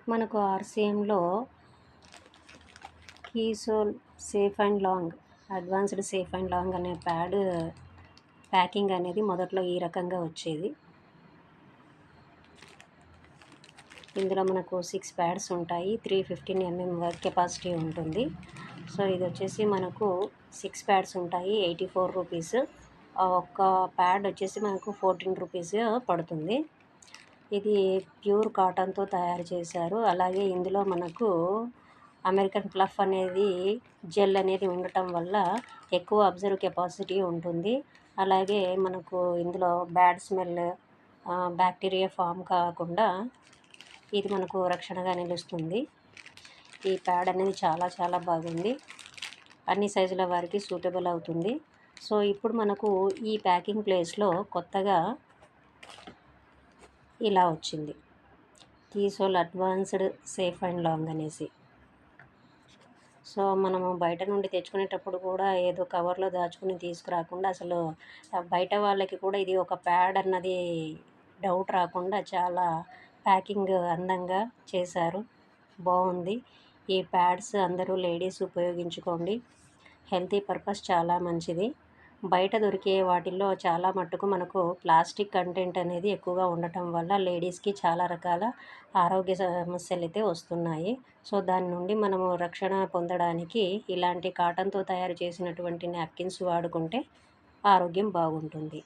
మనకు ఆర్‌సీఎంలో కీసోల్ safe and long, advanced safe and long అనే ప్యాకింగ్ అనేది మొదట్లో ఈ రకంగా వచ్చేది. ఇందులో మనకు 6 ప్యాడ్స్ ఉంటాయి. 315 mm వర్క్ కెపాసిటీ ఉంటుంది. సో ఇది వచ్చేసి మనకు 6 ప్యాడ్స్ ఉంటాయి. 84 రూపీస్. ఒక్క ప్యాడ్ వచ్చేసి మనకు 14 రూపీస్ పడుతుంది. ఇది ప్యూర్ కాటన్తో తయారు చేశారు. అలాగే ఇందులో మనకు అమెరికన్ ఫ్లఫ్ అనేది జెల్ అనేది ఉండటం వల్ల ఎక్కువ అబ్జర్వ్ కెపాసిటీ ఉంటుంది. అలాగే మనకు ఇందులో బ్యాడ్ స్మెల్, బ్యాక్టీరియా ఫామ్ కాకుండా ఇది మనకు రక్షణగా నిలుస్తుంది. ఈ ప్యాడ్ అనేది చాలా చాలా బాగుంది. అన్ని సైజుల వారికి సూటబుల్ అవుతుంది. సో ఇప్పుడు మనకు ఈ ప్యాకింగ్ ప్లేస్లో కొత్తగా ఇలా వచ్చింది, కీసోల్ అడ్వాన్స్డ్ సేఫ్ అండ్ లాంగ్ అనేసి. సో మనము బయట నుండి తెచ్చుకునేటప్పుడు కూడా ఏదో కవర్లో దాచుకుని తీసుకురాకుండా, అసలు బయట వాళ్ళకి కూడా ఇది ఒక ప్యాడ్ అన్నది డౌట్ రాకుండా చాలా ప్యాకింగ్ అందంగా చేశారు. బాగుంది. ఈ ప్యాడ్స్ అందరూ లేడీస్ ఉపయోగించుకోండి. హెల్తీ పర్పస్ చాలా మంచిది. బయట దొరికే వాటిల్లో చాలా మట్టుకు మనకు ప్లాస్టిక్ కంటెంట్ అనేది ఎక్కువగా ఉండటం వల్ల లేడీస్కి చాలా రకాల ఆరోగ్య సమస్యలు అయితే వస్తున్నాయి. సో దాని నుండి మనము రక్షణ పొందడానికి ఇలాంటి కాటన్తో తయారు చేసినటువంటి నాప్కిన్స్ వాడుకుంటే ఆరోగ్యం బాగుంటుంది.